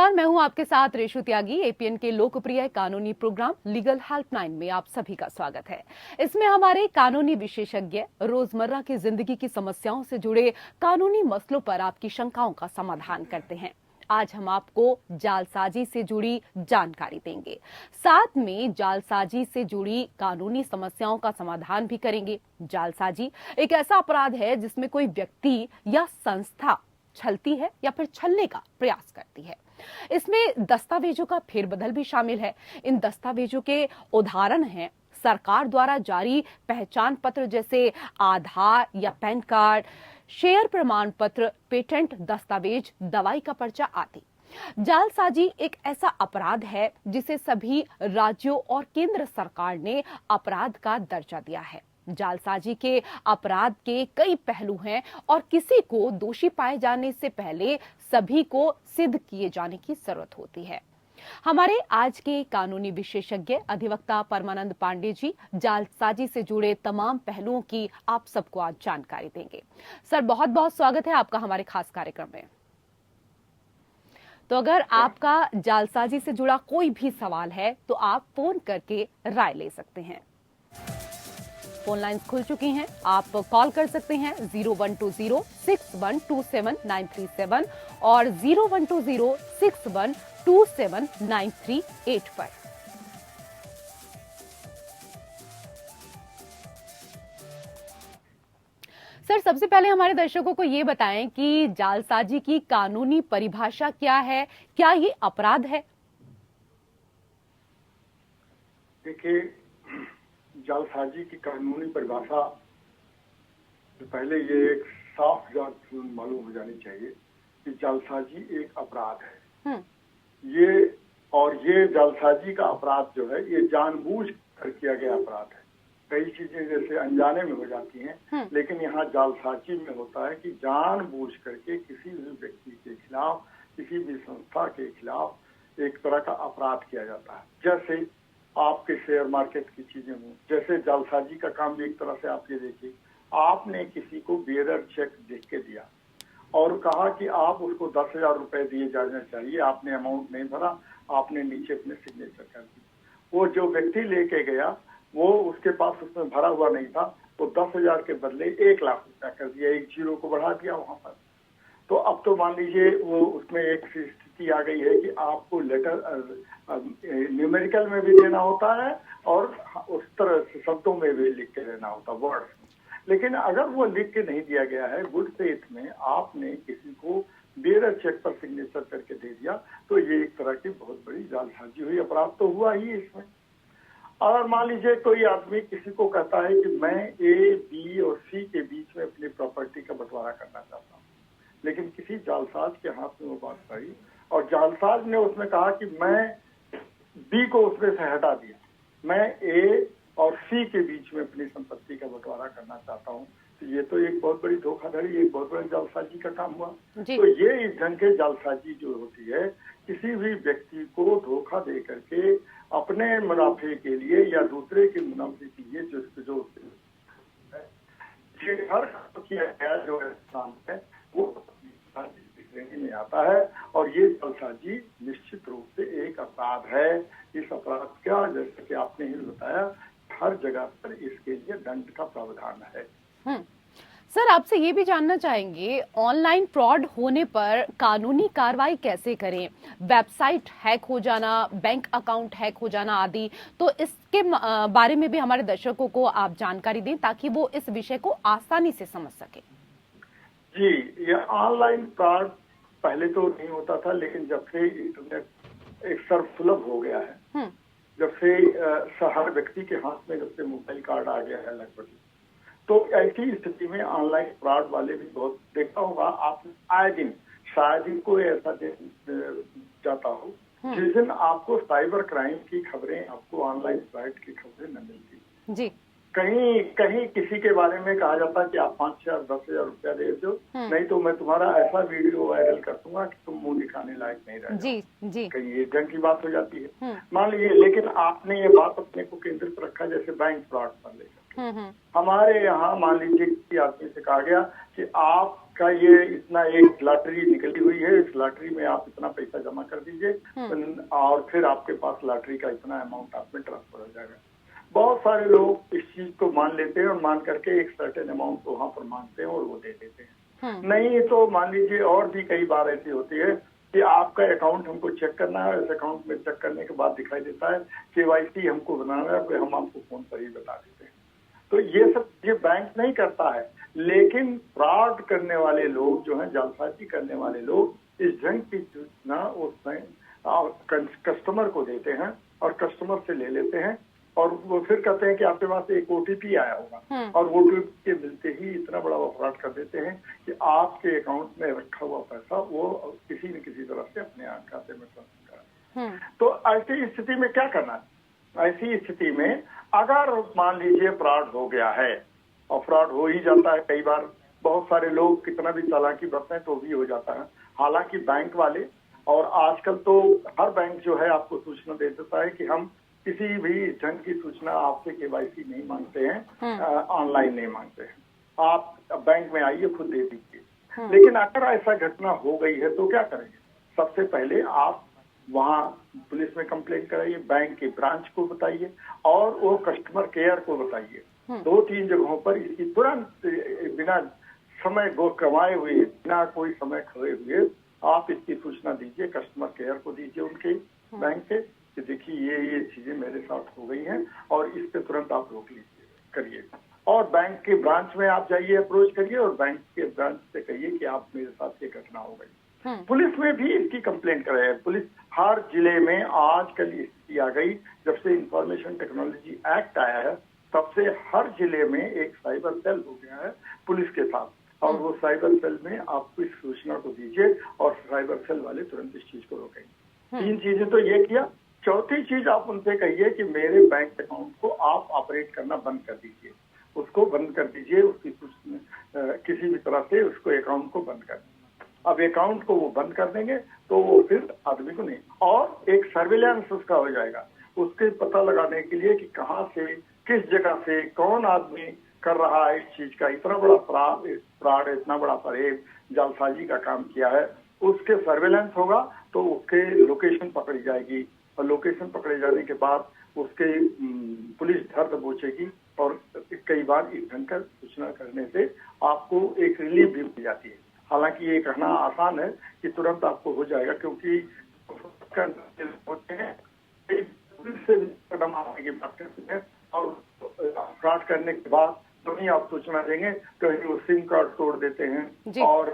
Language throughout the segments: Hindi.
नमस्कार, मैं हूं आपके साथ रेशु त्यागी। एपीएन के लोकप्रिय कानूनी प्रोग्राम लीगल हेल्पलाइन में आप सभी का स्वागत है। इसमें हमारे कानूनी विशेषज्ञ रोजमर्रा की जिंदगी की समस्याओं से जुड़े कानूनी मसलों पर आपकी शंकाओं का समाधान करते हैं। आज हम आपको जालसाजी से जुड़ी जानकारी देंगे, साथ में जालसाजी से जुड़ी कानूनी समस्याओं का समाधान भी करेंगे। जालसाजी एक ऐसा अपराध है जिसमें कोई व्यक्ति या संस्था छलती है या फिर छलने का प्रयास करती है। इसमें दस्तावेजों का फेरबदल भी शामिल है। इन दस्तावेजों के उदाहरण हैं सरकार द्वारा जारी पहचान पत्र जैसे आधार या पैन कार्ड, शेयर प्रमाण पत्र, पेटेंट दस्तावेज, दवाई का पर्चा आदि। जालसाजी एक ऐसा अपराध है जिसे सभी राज्यों और केंद्र सरकार ने अपराध का दर्जा दिया है। जालसाजी के अपराध के कई पहलू हैं और किसी को दोषी पाए जाने से पहले सभी को सिद्ध किए जाने की जरूरत होती है। हमारे आज के कानूनी विशेषज्ञ अधिवक्ता परमानंद पांडे जी जालसाजी से जुड़े तमाम पहलुओं की आप सबको आज जानकारी देंगे। सर, बहुत बहुत स्वागत है आपका हमारे खास कार्यक्रम में। तो अगर आपका जालसाजी से जुड़ा कोई भी सवाल है तो आप फोन करके राय ले सकते हैं। फोन लाइंस खुल चुकी हैं, आप कॉल कर सकते हैं 0120612793 और 0120612793 पर। सर, सबसे पहले हमारे दर्शकों को ये बताएं कि जालसाजी की कानूनी परिभाषा क्या है, क्या ये अपराध है? देखिए, जालसाजी की कानूनी परिभाषा तो पहले ये एक साफ जात मालूम हो जानी चाहिए कि जालसाजी एक अपराध है। ये जालसाजी का अपराध जो है ये जानबूझ कर किया गया अपराध है। कई चीजें जैसे अनजाने में हो जाती हैं, लेकिन यहाँ जालसाजी में होता है कि जानबूझ करके किसी भी व्यक्ति के खिलाफ, किसी भी संस्था के खिलाफ एक तरह का अपराध किया जाता है। जैसे आपके शेयर मार्केट की चीजें हों, जैसे जालसाजी का काम भी एक तरह से आप ये देखिए, आपने किसी को बेरर चेक लिख के दिया और कहा कि आप उसको 10,000 रुपए दिए जाना चाहिए, आपने अमाउंट नहीं भरा, आपने नीचे अपने सिग्नेचर कर दी। वो जो व्यक्ति लेके गया वो उसके पास उसमें भरा हुआ नहीं था, वो 10,000 के बदले 1,00,000 रुपया कर दिया, एक जीरो को बढ़ा दिया वहां पर। तो अब तो मान लीजिए वो उसमें एक स्थिति आ गई है कि आपको लेटर न्यूमेरिकल में भी देना होता है और उस तरह से शब्दों में भी लिख के देना होता है, वर्ड्स में। लेकिन अगर वो लिख के नहीं दिया गया है, गुड फेथ में आपने किसी को बेरर चेक पर सिग्नेचर करके दे दिया, तो ये एक तरह की बहुत बड़ी जालसाजी हुई, अपराध तो हुआ ही इसमें। और मान लीजिए कोई आदमी किसी को कहता है कि मैं ए, बी और सी के बीच में अपनी प्रॉपर्टी का बंटवारा करना चाहता हूँ, लेकिन किसी जालसाज के हाथ में वो बात पड़ी और जालसाज ने उसमें कहा कि मैं बी को उसमें से हटा दिया, मैं ए और सी के बीच में अपनी संपत्ति का बंटवारा करना चाहता हूँ, तो ये तो एक बहुत बड़ी धोखाधड़ी, एक बहुत बड़ी जालसाजी का काम हुआ। तो ये इस ढंग के जालसाजी जो होती है, किसी भी व्यक्ति को धोखा दे करके अपने मुनाफे के लिए या दूसरे के मुनाफे के लिए जो हर काम किया गया जो काम है वो श्रेणी में आता है और ये जालसाजी निश्चित रूप से एक अपराध है। इस अपराध का, जैसे कि आपने ही बताया, हर जगह पर इसके लिए दंड का प्रावधान है। सर, आपसे ये भी जानना चाहेंगे, ऑनलाइन फ्रॉड होने पर कानूनी कार्रवाई कैसे करें? वेबसाइट हैक हो जाना, बैंक अकाउंट हैक हो जाना आदि, तो इसके बारे में भी हमारे दर्शकों को आप जानकारी दें ताकि वो इस विषय को आसानी से समझ सके। जी, ये ऑनलाइन फ्रॉड पहले तो नहीं होता था, लेकिन जब से इंटरनेट एक सर्वसुलभ हो गया है, जब से हर व्यक्ति के हाथ में जब से मोबाइल कार्ड आ गया है लगभग, तो ऐसी स्थिति में ऑनलाइन फ्रॉड वाले भी बहुत, देखा होगा आप आए दिन, शायद ही कोई ऐसा दिन जाता हो जिस दिन आपको साइबर क्राइम की खबरें, आपको ऑनलाइन फ्रॉड की खबरें न मिलती। जी, कहीं किसी के बारे में कहा जाता कि आप 5,000 10,000 रुपया दे दो, नहीं तो मैं तुम्हारा ऐसा वीडियो वायरल कर दूंगा कि तुम मुंह दिखाने लायक नहीं रह जाओ। कहीं ये ढंग की बात हो जाती है, मान लीजिए। लेकिन आपने ये बात अपने को केंद्रित रखा जैसे बैंक फ्रॉड पर लेकर। हमारे यहाँ मान लीजिए किसी आदमी से कहा गया कि आप का ये इतना एक लॉटरी निकली हुई है, इस लॉटरी में आप इतना पैसा जमा कर दीजिए और फिर आपके पास लॉटरी का इतना अमाउंट आप में ट्रांसफर हो जाएगा। बहुत सारे लोग इस चीज को मान लेते हैं और मान करके एक सर्टेन अमाउंट वहां पर मांगते हैं और वो दे देते हैं। नहीं तो मान लीजिए और भी कई बार ऐसी होती है कि आपका अकाउंट हमको चेक करना है, इस अकाउंट में चेक करने के बाद दिखाई देता है KYC हमको बनाना है, फिर हम आपको फोन पर ही बता देते हैं। तो ये सब ये बैंक नहीं करता है, लेकिन फ्रॉड करने वाले लोग जो हैं, जालसाजी करने वाले लोग इस ढंग की सूचना उस कस्टमर को देते हैं और कस्टमर से ले लेते हैं और वो फिर कहते हैं कि आपके पास एक OTP आया होगा और OTP के मिलते ही इतना बड़ा वो फ्रॉड कर देते हैं कि आपके अकाउंट में रखा हुआ पैसा वो किसी न किसी तरह से अपने खाते में ट्रांसफर करा। तो ऐसी स्थिति में क्या करना है? ऐसी स्थिति में अगर मान लीजिए फ्रॉड हो गया है, और फ्रॉड हो ही जाता है कई बार, बहुत सारे लोग कितना भी चालाकी बरतें तो भी हो जाता है। हालांकि बैंक वाले और आजकल तो हर बैंक जो है आपको सूचना दे देता है कि हम किसी भी ढंग की सूचना आपसे KYC नहीं मांगते हैं, ऑनलाइन नहीं मांगते हैं, आप बैंक में आइए खुद दे दीजिए। लेकिन अगर ऐसा घटना हो गई है तो क्या करेंगे? सबसे पहले आप वहाँ पुलिस में कंप्लेंट कराइए, बैंक के ब्रांच को बताइए और वो कस्टमर केयर को बताइए। 2-3 जगहों पर इसकी तुरंत बिना समय गंवाए हुए, बिना कोई समय खोए हुए आप इसकी सूचना दीजिए, कस्टमर केयर को दीजिए उनके बैंक के कि देखिए ये चीजें मेरे साथ हो गई हैं और इस पे तुरंत आप रोक लीजिए, करिए। और बैंक के ब्रांच में आप जाइए, अप्रोच करिए और बैंक के ब्रांच से कहिए कि आप मेरे साथ ये घटना हो गई। पुलिस में भी इसकी कंप्लेंट कराए। पुलिस हर जिले में आजकल स्थिति आ गई, जब से इंफॉर्मेशन टेक्नोलॉजी एक्ट आया है तब से हर जिले में एक साइबर सेल हो गया है पुलिस के साथ, और वो साइबर सेल में आप इस सूचना को दीजिए और साइबर सेल वाले तुरंत इस चीज को रोकेंगे। 3 चीजें तो ये किया। चौथी चीज आप उनसे कहिए कि मेरे बैंक अकाउंट को आप ऑपरेट करना बंद कर दीजिए, उसको बंद कर दीजिए, उसकी किसी भी तरह से उसको अकाउंट को बंद कर दीजिए। अब अकाउंट को वो बंद कर देंगे तो वो फिर आदमी को नहीं, और एक सर्विलांस उसका हो जाएगा, उसके पता लगाने के लिए कि कहाँ से, किस जगह से कौन आदमी कर रहा है इस चीज का, इतना बड़ा फ्रॉड, इतना बड़ा फरेब, जालसाजी का काम किया है, उसके सर्वेलेंस होगा तो उसके लोकेशन पकड़ी जाएगी और लोकेशन पकड़े जाने के बाद उसके पुलिस धर दबोचेगी और कई बार इस ढंग का सूचना करने से आपको एक रिलीफ भी मिल जाती है। हालांकि ये कहना आसान है कि तुरंत आपको हो जाएगा, क्योंकि होते हैं पुलिस से कदम आने की बात करते हैं और फ्रॉड करने के बाद तो नहीं आप सूचना देंगे, कहीं वो सिम कार्ड तोड़ देते हैं और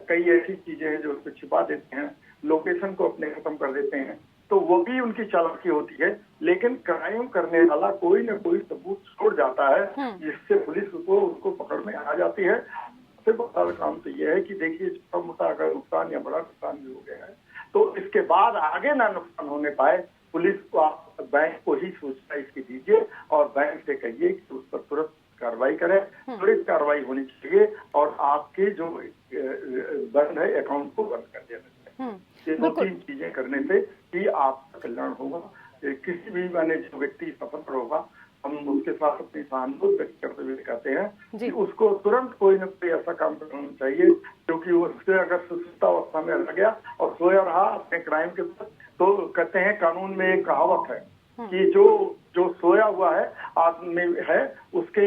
कई ऐसी चीजें हैं जो उसको छिपा देते हैं, लोकेशन को अपने खत्म कर देते हैं, तो वो भी उनकी चालाकी होती है। लेकिन क्राइम करने वाला कोई न कोई सबूत छोड़ जाता है जिससे पुलिस को उसको पकड़ में आ जाती है। सबसे बड़ा काम तो ये है कि देखिए छोटा मोटा अगर नुकसान या बड़ा नुकसान भी हो गया है तो इसके बाद आगे ना नुकसान होने पाए, पुलिस को आप बैंक को ही सूचना इसकी दीजिए और बैंक से कहिए कि उस पर तुरंत कार्रवाई करें, त्वरित कार्रवाई होनी चाहिए और आपके जो बंद है अकाउंट को बंद कर देना चाहिए। ये 2-3 चीजें करने से ही आपका कल्याण होगा। किसी भी जो व्यक्ति सफल होगा, हम उसके साथ अपनी सहानुभूति व्यक्त करते हुए कहते हैं कि उसको तुरंत कोई न कोई ऐसा काम करना चाहिए, क्योंकि उससे अगर सुस्तावस्था में रह गया और सोया रहा अपने क्राइम के साथ, तो कहते हैं कानून में एक कहावत है कि जो सोया हुआ है आदमी है, उसके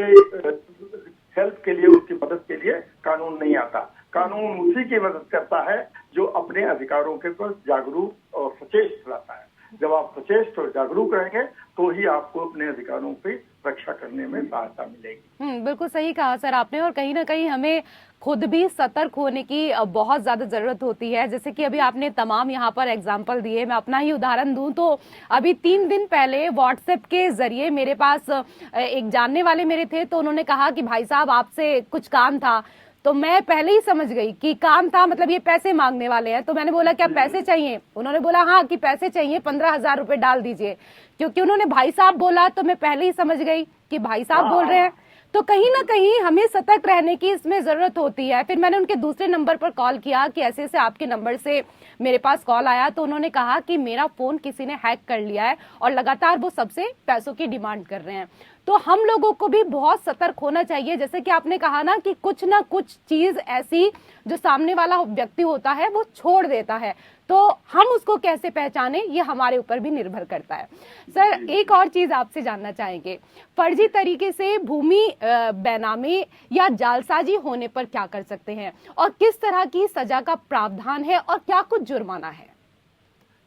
हेल्प के लिए, उसकी मदद के लिए कानून नहीं आता। कानून उसी की मदद करता है जो अपने अधिकारों के प्रति जागरूक और सचेत रहता है। जब आप सचेत और जागरूक रहेंगे तो ही आपको अपने अधिकारों की रक्षा करने में सहायता मिलेगी। बिल्कुल सही कहा सर आपने, और कहीं ना कहीं हमें खुद भी सतर्क होने की बहुत ज्यादा जरूरत होती है। जैसे कि अभी आपने तमाम यहाँ पर एग्जाम्पल दिए, मैं अपना ही उदाहरण दूं तो अभी 3 दिन पहले व्हाट्सएप के जरिए मेरे पास एक जानने वाले मेरे थे, तो उन्होंने कहा कि भाई साहब आपसे कुछ काम था। तो मैं पहले ही समझ गई कि काम था, मतलब ये पैसे मांगने वाले हैं। तो मैंने बोला क्या पैसे चाहिए? उन्होंने बोला हाँ कि पैसे चाहिए, 15,000 रुपए डाल दीजिए। क्योंकि उन्होंने भाई साहब बोला तो मैं पहले ही समझ गई कि भाई साहब बोल रहे हैं। तो कहीं ना कहीं हमें सतर्क रहने की इसमें जरूरत होती है। फिर मैंने उनके दूसरे नंबर पर कॉल किया कि ऐसे ऐसे आपके नंबर से मेरे पास कॉल आया, तो उन्होंने कहा कि मेरा फोन किसी ने हैक कर लिया है और लगातार वो सबसे पैसों की डिमांड कर रहे हैं। तो हम लोगों को भी बहुत सतर्क होना चाहिए। जैसे कि आपने कहा ना कि कुछ ना कुछ चीज ऐसी जो सामने वाला व्यक्ति होता है वो छोड़ देता है, तो हम उसको कैसे पहचाने ये हमारे ऊपर भी निर्भर करता है। सर, एक और चीज आपसे जानना चाहेंगे, फर्जी तरीके से भूमि बेनामी या जालसाजी होने पर क्या कर सकते हैं और किस तरह की सजा का प्रावधान है और क्या कुछ जुर्माना है?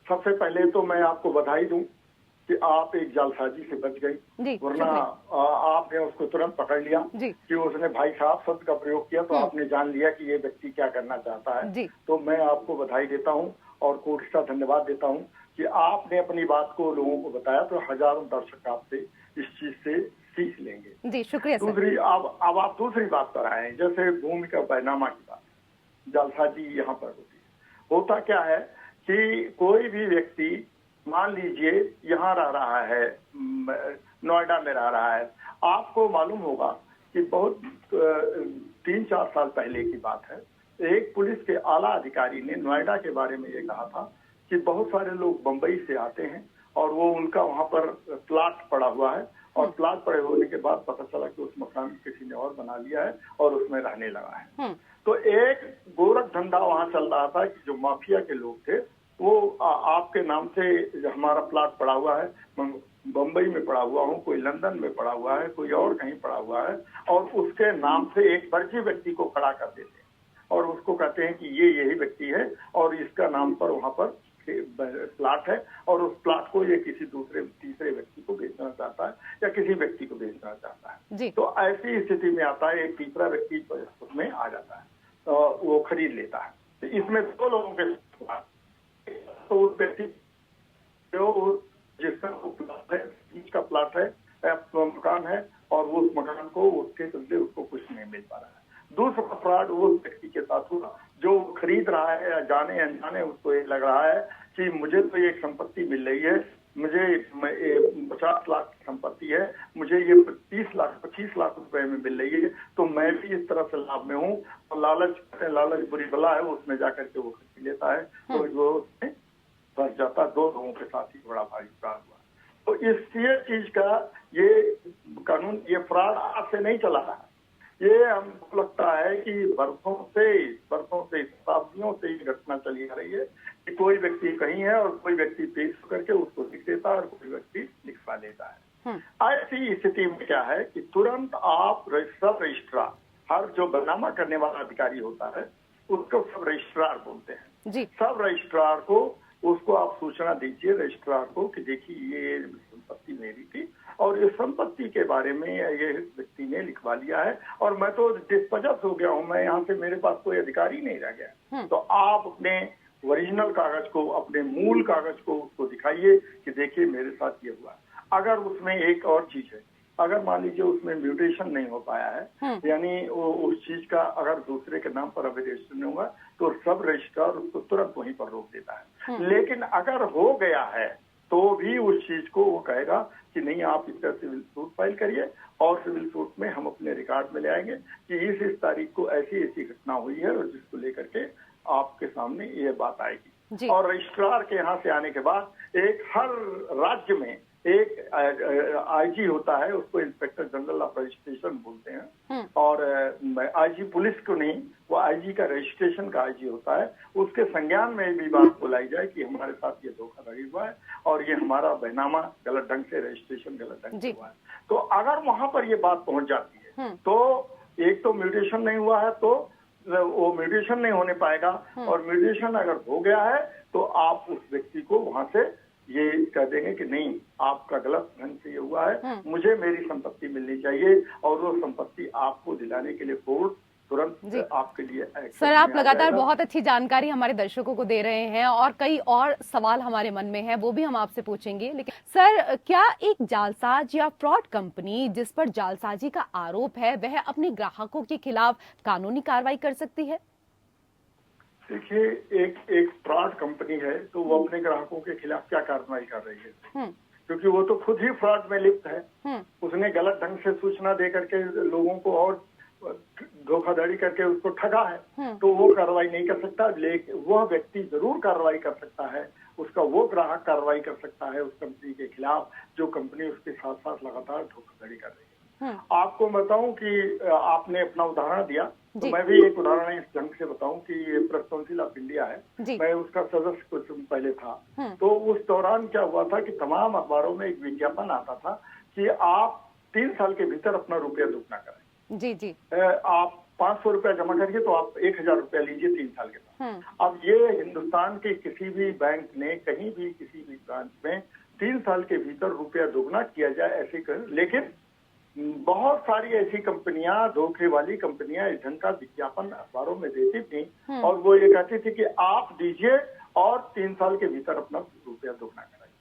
सबसे पहले तो मैं आपको बधाई दूं कि आप एक जालसाजी से बच गई, वरना आपने उसको तुरंत पकड़ लिया कि उसने भाई साहब शब्द का प्रयोग किया, तो आपने जान लिया कि ये व्यक्ति क्या करना चाहता है। तो मैं आपको बधाई देता हूं और कोटि का धन्यवाद देता हूं कि आपने अपनी बात को लोगों को बताया, तो हजारों दर्शक आपसे इस चीज से सीख लेंगे। जी, शुक्रिया। दूसरी, अब आप दूसरी बात पर आए, जैसे भूमि का बैनामा की बात, जालसाजी यहाँ पर होती है। होता क्या है कि कोई भी व्यक्ति, मान लीजिए यहाँ रह रहा है, नोएडा में रह रहा है, आपको मालूम होगा कि बहुत 3-4 साल पहले की बात है, एक पुलिस के आला अधिकारी ने नोएडा के बारे में ये कहा था कि बहुत सारे लोग बंबई से आते हैं और वो उनका वहां पर प्लाट पड़ा हुआ है, और प्लाट पड़े होने के बाद पता चला कि उस मकान किसी ने और बना लिया है और उसमें रहने लगा है। तो एक गोरख धंधा वहां चल रहा था कि जो माफिया के लोग थे वो आपके नाम से हमारा प्लाट पड़ा हुआ है, बंबई में पड़ा हुआ हूँ, कोई लंदन में पड़ा हुआ है, कोई और कहीं पड़ा हुआ है, और उसके नाम से एक फर्जी व्यक्ति को खड़ा कर देते हैं और उसको कहते हैं कि ये यही व्यक्ति है और इसका नाम पर वहां पर प्लाट है, और उस प्लाट को ये किसी दूसरे तीसरे व्यक्ति को बेचना चाहता है या किसी व्यक्ति को बेचना चाहता है। तो ऐसी स्थिति में आता है, एक तीसरा व्यक्ति उसमें आ जाता है, वो खरीद लेता है। तो इसमें 2 लोगों के, तो उस व्यक्ति जो जिसका प्लाट है, बीच का प्लाट है, मकान है, और वो उस मकान को उसके चलते उसको कुछ नहीं मिल पा रहा है। दूसरा फ्रॉड वो व्यक्ति के साथ हुआ जो खरीद रहा है, या जाने अनजाने उसको ये लग रहा है कि मुझे तो ये संपत्ति मिल रही है, मुझे 50 लाख की संपत्ति है, मुझे ये 25 लाख रुपए में मिल रही है, तो मैं भी इस तरह से लाभ में हूँ, और लालच बुरी बला है, उसमें जाकर के वो खरीद लेता है, तो वो उसमें फंस जाता है। 2 लोगों के साथ ही बड़ा भारी अपराध हुआ। तो इस चीज का ये कानून, ये फ्रॉड आज से नहीं चला रहा, ये हमको लगता है कि बरसों से शताब्दियों से ये घटना चली आ रही है कि कोई व्यक्ति कहीं है और कोई व्यक्ति पेश करके उसको लिख देता है और कोई व्यक्ति लिखवा देता है। ऐसी स्थिति में क्या है कि तुरंत आप सब रजिस्ट्रार, हर जो बैनामा करने वाला अधिकारी होता है उसको सब रजिस्ट्रार बोलते हैं, सब रजिस्ट्रार को उसको आप सूचना दीजिए रजिस्ट्रार को कि देखिए ये संपत्ति मेरी थी और इस संपत्ति के बारे में ये व्यक्ति ने लिखवा लिया है और मैं तो डिस्पोजेस हो गया हूँ, मैं यहाँ से, मेरे पास कोई अधिकार ही नहीं रह गया। तो आप अपने ओरिजिनल कागज को, अपने मूल कागज को उसको दिखाइए कि देखिए मेरे साथ ये हुआ। अगर उसमें एक और चीज है, अगर मान लीजिए उसमें म्यूटेशन नहीं हो पाया है, यानी उस चीज का अगर दूसरे के नाम पर अभी रजिस्टर नहीं हुआ, तो सब रजिस्ट्रार उसको तुरंत वहीं पर रोक देता है। लेकिन अगर हो गया है तो भी उस चीज को वो कहेगा कि नहीं, आप इसका सिविल सूट फाइल करिए और सिविल सूट में हम अपने रिकॉर्ड में ले आएंगे कि इस तारीख को ऐसी ऐसी घटना हुई है और जिसको लेकर के आपके सामने ये बात आएगी। और रजिस्ट्रार के यहाँ से आने के बाद एक हर राज्य में एक आईजी होता है, उसको इंस्पेक्टर जनरल ऑफ रजिस्ट्रेशन बोलते हैं, और आईजी पुलिस को नहीं, वो आईजी का रजिस्ट्रेशन का आईजी होता है, उसके संज्ञान में भी बात बुलाई जाए कि हमारे साथ ये धोखाधड़ी हुआ है और ये हमारा बैनामा गलत ढंग से, रजिस्ट्रेशन गलत ढंग से हुआ है। तो अगर वहां पर ये बात पहुंच जाती है तो एक तो म्यूटेशन नहीं हुआ है तो वो म्यूटेशन नहीं होने पाएगा, और म्यूटेशन अगर हो गया है तो आप उस व्यक्ति को वहां से ये कह देंगे कि नहीं, आपका गलत ढंग से ये हुआ है, मुझे मेरी संपत्ति मिलनी चाहिए, और वो संपत्ति आपको दिलाने के लिए कोर्ट तुरंत आपके लिए। सर, आप लगातार बहुत अच्छी जानकारी हमारे दर्शकों को दे रहे हैं और कई और सवाल हमारे मन में है, वो भी हम आपसे पूछेंगे। लेकिन सर, क्या एक जालसाज या फ्रॉड कंपनी जिस पर जालसाजी का आरोप है वह अपने ग्राहकों के खिलाफ कानूनी कार्रवाई कर सकती है? देखिए, एक फ्रॉड कंपनी है तो वो अपने ग्राहकों के खिलाफ क्या कार्रवाई कर रही है, क्योंकि वो तो खुद ही फ्रॉड में लिप्त है। उसने गलत ढंग से सूचना दे करके लोगों को और धोखाधड़ी करके उसको ठगा है तो वो कार्रवाई नहीं कर सकता, लेकिन वह व्यक्ति जरूर कार्रवाई कर सकता है, उसका वो ग्राहक कार्रवाई कर सकता है उस कंपनी के खिलाफ जो कंपनी उसके साथ साथ लगातार धोखाधड़ी कर रही है। आपको बताऊं कि आपने अपना उदाहरण दिया, तो मैं भी एक उदाहरण इस ढंग से बताऊं कि ये प्रेस काउंसिल ऑफ इंडिया है, मैं उसका सदस्य कुछ पहले था। तो उस दौरान क्या हुआ था कि तमाम अखबारों में एक विज्ञापन आता था कि आप 3 साल के भीतर अपना रुपया दुगना करें। जी जी। आप 500 रुपया जमा करिए तो आप 1000 रुपया लीजिए 3 साल के बाद। अब ये हिंदुस्तान के किसी भी बैंक ने कहीं भी किसी भी ब्रांच में 3 साल के भीतर रुपया दुगना किया जाए ऐसे कर, लेकिन बहुत सारी ऐसी कंपनियां, धोखे वाली कंपनियां इस ढंग का विज्ञापन अखबारों में देती थी और वो ये कहती थी कि आप दीजिए और 3 साल के भीतर अपना रुपया दुगना कराइए।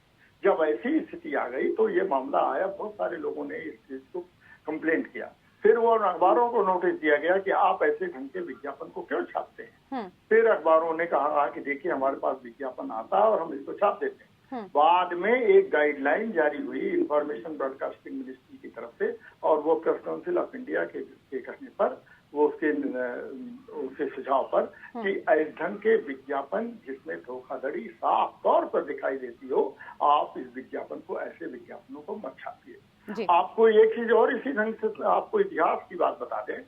जब ऐसी स्थिति आ गई तो ये मामला आया, बहुत सारे लोगों ने इस चीज को कंप्लेंट किया। फिर वो अखबारों को नोटिस दिया गया कि आप ऐसे ढंग के विज्ञापन को क्यों छापते हैं। फिर अखबारों ने कहा कि देखिए हमारे पास विज्ञापन आता है और हम इसको छाप देते हैं। बाद में एक गाइडलाइन जारी हुई इंफॉर्मेशन ब्रॉडकास्टिंग मिनिस्ट्री की तरफ से, और वो प्रेस काउंसिल ऑफ इंडिया के कहने पर, वो उसके सुझाव पर कि इस ढंग के विज्ञापन जिसमें धोखाधड़ी साफ तौर पर दिखाई देती हो, आप इस विज्ञापन को, ऐसे विज्ञापनों को मत छापिए। आपको एक चीज और इसी ढंग से आपको इतिहास की बात बता दें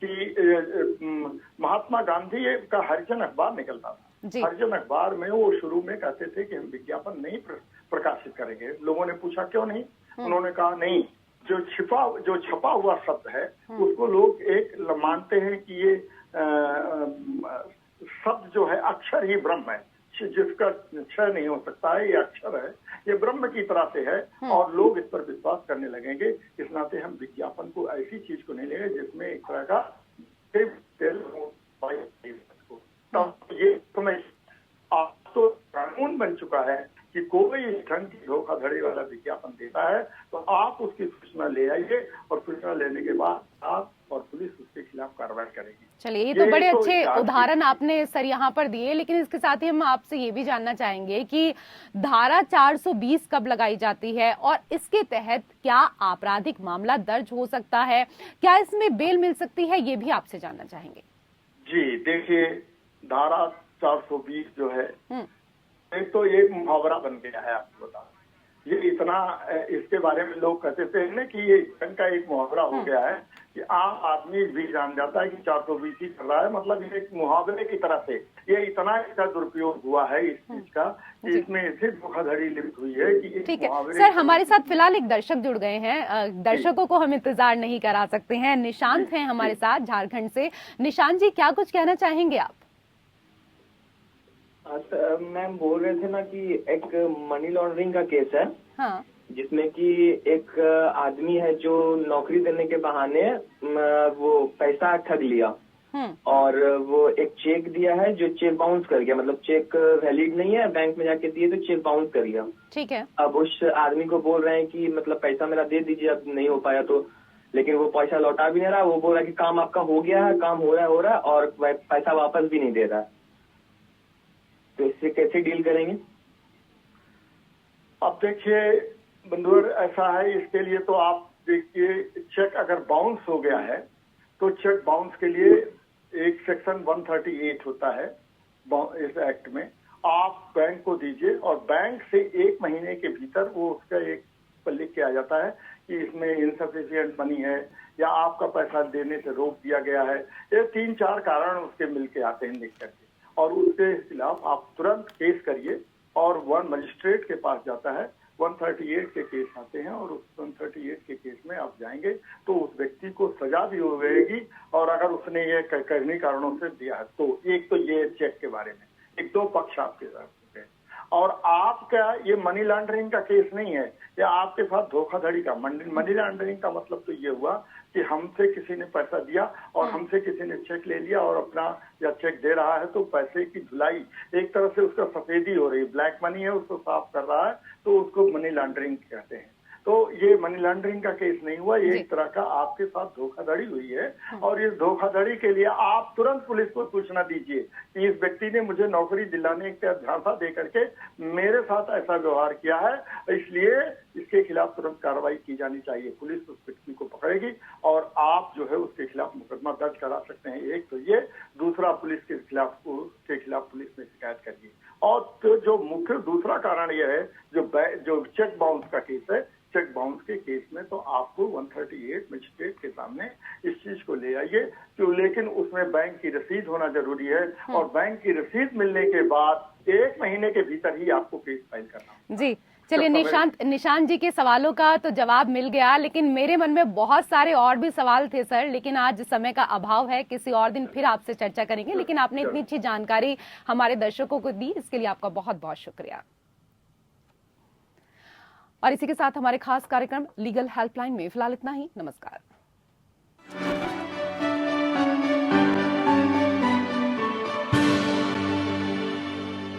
कि महात्मा गांधी का हरिजन अखबार निकलता था। हरिजन अखबार में वो शुरू में कहते थे कि हम विज्ञापन नहीं प्रकाशित करेंगे। लोगों ने पूछा क्यों नहीं, उन्होंने कहा नहीं, जो छपा हुआ शब्द है उसको लोग एक मानते हैं कि ये शब्द जो है अक्षर ही ब्रह्म है, जिसका क्षय नहीं हो सकता है, ये अक्षर है, ये ब्रह्म की तरह से है और लोग इस पर विश्वास करने लगेंगे। इस नाते हम विज्ञापन को, ऐसी चीज को नहीं लेंगे जिसमें एक तरह का तो ये समय आप तो कानून बन चुका है कि कोई इस ढंग की धोखाधड़ी वाला विज्ञापन देता है तो आप उसकी सूचना ले आइए और सूचना लेने के बाद आप और पुलिस उसके खिलाफ कार्रवाई करेगी। चलिए, ये तो बड़े अच्छे उदाहरण आपने सर यहाँ पर दिए, लेकिन इसके साथ ही हम आपसे ये भी जानना चाहेंगे कि धारा 420 कब लगाई जाती है और इसके तहत क्या आपराधिक मामला दर्ज हो सकता है, क्या इसमें बेल मिल सकती है, ये भी आपसे जानना चाहेंगे। जी देखिए, धारा 420 जो है एक तो एक मुहावरा बन गया है, आपको बता, ये इतना, इसके बारे में लोग कहते थे ना कि ये इनका एक मुहावरा हो गया है कि आम आदमी भी जान जाता है कि 420 ही कर रहा है, मतलब ये एक मुहावरे की तरह से ये इतना इसका दुरुपयोग हुआ है इस चीज का कि इसमें ऐसी धोखाधड़ी लिप्त हुई है कि ठीक है सर, हमारे साथ फिलहाल एक दर्शक जुड़ गए हैं, दर्शकों को हम इंतजार नहीं करा सकते हैं। निशांत हैं हमारे साथ झारखंड से। निशांत जी, क्या कुछ कहना चाहेंगे आप? मैम बोल रहे थे ना कि एक मनी लॉन्ड्रिंग का केस है। हाँ। जिसमें कि एक आदमी है जो नौकरी देने के बहाने वो पैसा ठग लिया और वो एक चेक दिया है जो चेक बाउंस कर गया, मतलब चेक वैलिड नहीं है, बैंक में जाके दिए तो चेक बाउंस कर गया। ठीक है। अब उस आदमी को बोल रहे हैं कि मतलब पैसा मेरा दे दीजिए, अब नहीं हो पाया तो, लेकिन वो पैसा लौटा भी नहीं रहा। वो बोल रहा है कि काम आपका हो गया है, काम हो रहा है और पैसा वापस भी नहीं दे रहा है, तो इससे कैसे डील करेंगे? अब देखिए बंधुवर, ऐसा है, इसके लिए तो आप देखिए, चेक अगर बाउंस हो गया है तो चेक बाउंस के लिए एक सेक्शन 138 होता है इस एक्ट में, आप बैंक को दीजिए और बैंक से 1 महीने के भीतर वो उसका एक लिख के आ जाता है कि इसमें इनसफिशिएंट मनी है या आपका पैसा देने से रोक दिया गया है। ये 3-4 कारण उसके मिलके आते हैं लिख करके, और उसके खिलाफ आप तुरंत केस करिए और 1 मजिस्ट्रेट के पास जाता है। 138 के केस आते हैं और उस 138 के केस में आप जाएंगे तो उस व्यक्ति को सजा भी हो गएगी, और अगर उसने ये कानूनी कारणों से दिया है तो एक तो ये चेक के बारे में, एक 2 पक्ष आपके साथ होते हैं। और आपका ये मनी लॉन्ड्रिंग का केस नहीं है, या आपके साथ धोखाधड़ी का। मनी लॉन्ड्रिंग का मतलब तो ये हुआ कि हमसे किसी ने पैसा दिया और हमसे किसी ने चेक ले लिया और अपना, या चेक दे रहा है तो पैसे की धुलाई, एक तरह से उसका सफेदी हो रही है, ब्लैक मनी है उसको साफ कर रहा है, तो उसको मनी लॉन्ड्रिंग कहते हैं। तो ये मनी लॉन्ड्रिंग का केस नहीं हुआ, ये एक तरह का आपके साथ धोखाधड़ी हुई है। और इस धोखाधड़ी के लिए आप तुरंत पुलिस को सूचना दीजिए कि इस व्यक्ति ने मुझे नौकरी दिलाने का झांसा दे करके मेरे साथ ऐसा व्यवहार किया है, इसलिए इसके खिलाफ तुरंत कार्रवाई की जानी चाहिए। पुलिस उस व्यक्ति को पकड़ेगी और आप जो है उसके खिलाफ मुकदमा दर्ज करा सकते हैं। एक तो ये, दूसरा पुलिस के खिलाफ पुलिस में शिकायत करिए। और तो जो मुख्य दूसरा कारण यह है, जो चेक बाउंस का केस है, चेक बाउंस के केस में तो आपको 138 मजिस्ट्रेट के सामने इस चीज को ले आइए, तो लेकिन उसमें बैंक की रसीद होना जरूरी है। और बैंक की रसीद मिलने के बाद 1 महीने के भीतर ही आपको केस फाइल करना। जी चलिए, निशांत जी के सवालों का तो जवाब मिल गया, लेकिन मेरे मन में बहुत सारे और भी सवाल थे सर, लेकिन आज समय का अभाव है, किसी और दिन फिर आपसे चर्चा करेंगे। लेकिन आपने इतनी अच्छी जानकारी हमारे दर्शकों को दी, इसके लिए आपका बहुत बहुत शुक्रिया। और इसी के साथ हमारे खास कार्यक्रम लीगल हेल्पलाइन में फिलहाल इतना ही। नमस्कार।